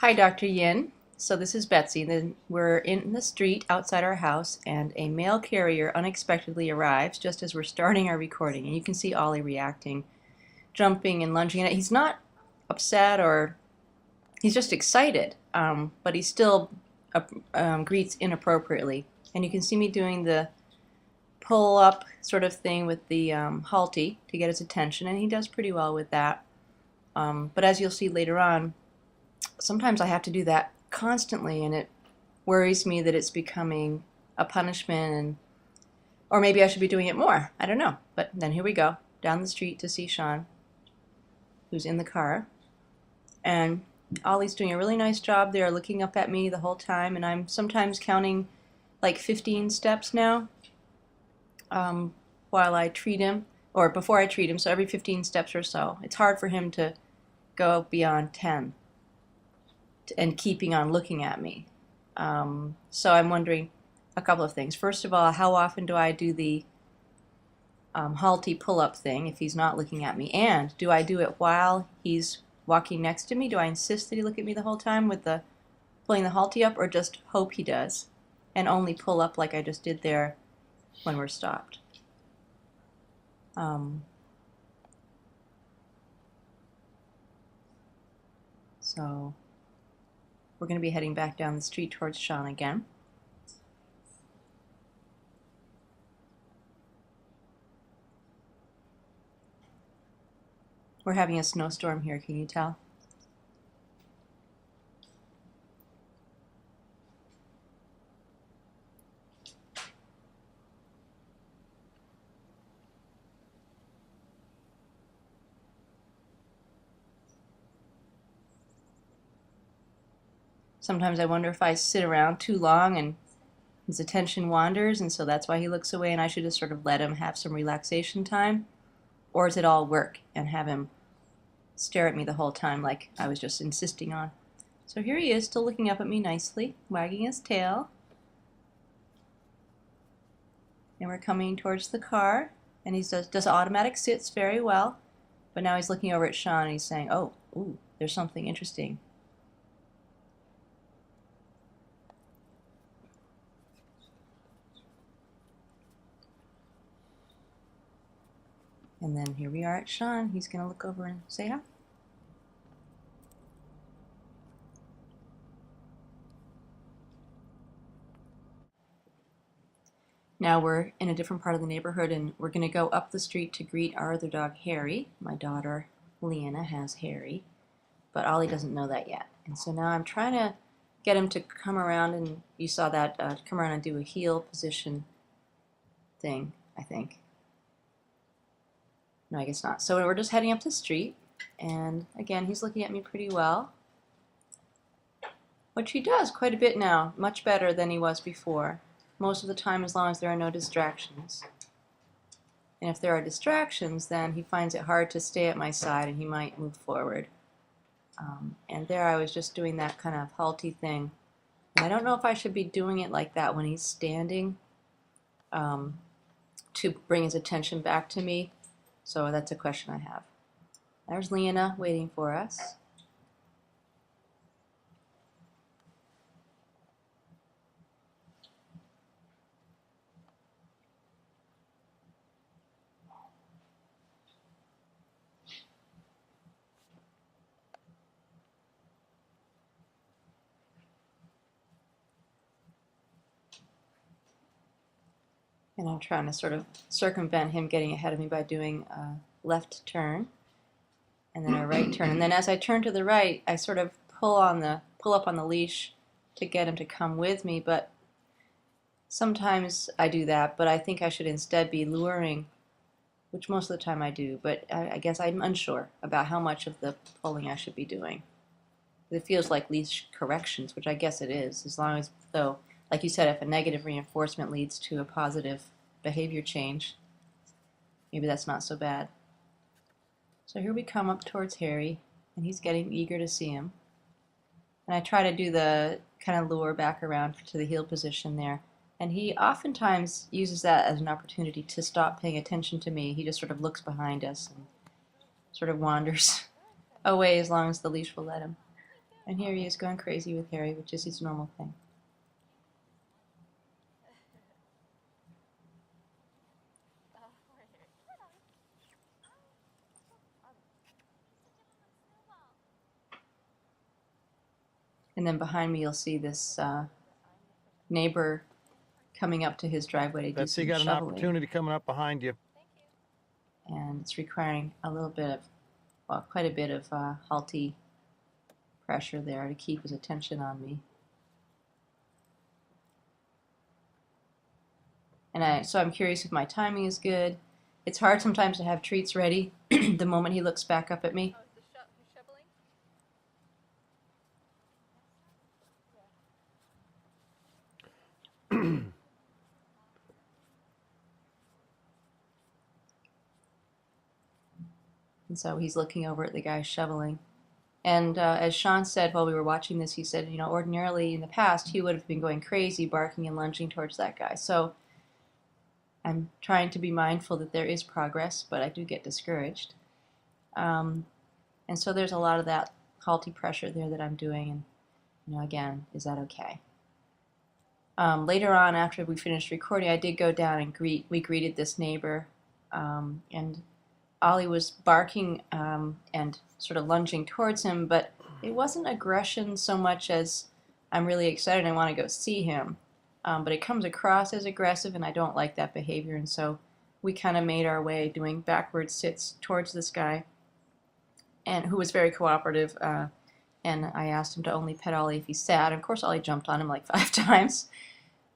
Hi, Dr. Yin. So this is Betsy. Then we're in the street outside our house, and a mail carrier unexpectedly arrives just as we're starting our recording. And you can see Ollie reacting, jumping and lunging. And he's not upset or he's just excited, but he still greets inappropriately. And you can see me doing the pull up sort of thing with the halty to get his attention, and he does pretty well with that. But as you'll see later on, sometimes I have to do that constantly, and it worries me that it's becoming a punishment, or maybe I should be doing it more. I don't know. But then here we go, down the street to see Sean, who's in the car. And Ollie's doing a really nice job there, looking up at me the whole time, and I'm sometimes counting like 15 steps now while I treat him, or before I treat him, so every 15 steps or so. It's hard for him to go beyond 10 and keeping on looking at me. So I'm wondering a couple of things. First of all, how often do I do the halty pull-up thing if he's not looking at me? And do I do it while he's walking next to me? Do I insist that he look at me the whole time with the pulling the halty up, or just hope he does and only pull up like I just did there when we're stopped? So we're going to be heading back down the street towards Sean again. We're having a snowstorm here, can you tell? Sometimes I wonder if I sit around too long and his attention wanders, and so that's why he looks away, and I should just sort of let him have some relaxation time. Or is it all work and have him stare at me the whole time like I was just insisting on? So here he is, still looking up at me nicely, wagging his tail. And we're coming towards the car, and he does automatic sits very well. But now he's looking over at Sean and he's saying, oh, ooh, there's something interesting. And then here we are at Sean. He's going to look over and say hi. Now we're in a different part of the neighborhood, and we're going to go up the street to greet our other dog, Harry. My daughter, Leanna, has Harry, but Ollie doesn't know that yet. And so now I'm trying to get him to come around, and you saw that, come around and do a heel position thing, I think. No, I guess not. So we're just heading up the street, and again, he's looking at me pretty well, which he does quite a bit now, much better than he was before. Most of the time, as long as there are no distractions. And if there are distractions, then he finds it hard to stay at my side, and he might move forward. And there I was just doing that kind of halty thing. And I don't know if I should be doing it like that when he's standing, to bring his attention back to me. So that's a question I have. There's Leanna waiting for us. And I'm trying to sort of circumvent him getting ahead of me by doing a left turn and then a right turn. And then as I turn to the right, I sort of pull up on the leash to get him to come with me. But sometimes I do that, but I think I should instead be luring, which most of the time I do. But I guess I'm unsure about how much of the pulling I should be doing. It feels like leash corrections, which I guess it is, as long as, though, like you said, if a negative reinforcement leads to a positive behavior change, maybe that's not so bad. So here we come up towards Harry, and he's getting eager to see him. And I try to do the kind of lure back around to the heel position there. And he oftentimes uses that as an opportunity to stop paying attention to me. He just sort of looks behind us and sort of wanders away as long as the leash will let him. And here he is going crazy with Harry, which is his normal thing. And then behind me you'll see this neighbor coming up to his driveway to do Betsy, some got an shoveling. opportunity coming up behind you. And it's requiring a little bit of, well, quite a bit of halty pressure there to keep his attention on me. And so I'm curious if my timing is good. It's hard sometimes to have treats ready the moment he looks back up at me. And so he's looking over at the guy shoveling. And as Sean said while we were watching this, he said, you know, ordinarily in the past he would have been going crazy, barking and lunging towards that guy. So I'm trying to be mindful that there is progress, but I do get discouraged. And so there's a lot of that halty pressure there that I'm doing. And, you know, again, is that okay? Later on, after we finished recording, I did go down and we greeted this neighbor. And Ollie was barking and sort of lunging towards him, but it wasn't aggression so much as I'm really excited and I want to go see him. But it comes across as aggressive, and I don't like that behavior, and so we kind of made our way doing backward sits towards this guy, and who was very cooperative, and I asked him to only pet Ollie if he sat. Of course, Ollie jumped on him like 5 times,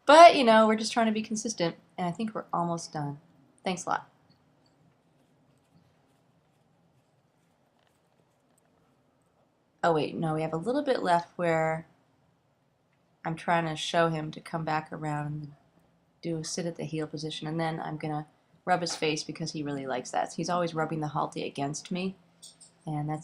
but, you know, we're just trying to be consistent, and I think we're almost done. Thanks a lot. Oh wait, no, we have a little bit left where I'm trying to show him to come back around and do a sit at the heel position, and then I'm going to rub his face because he really likes that. He's always rubbing the halty against me, and that's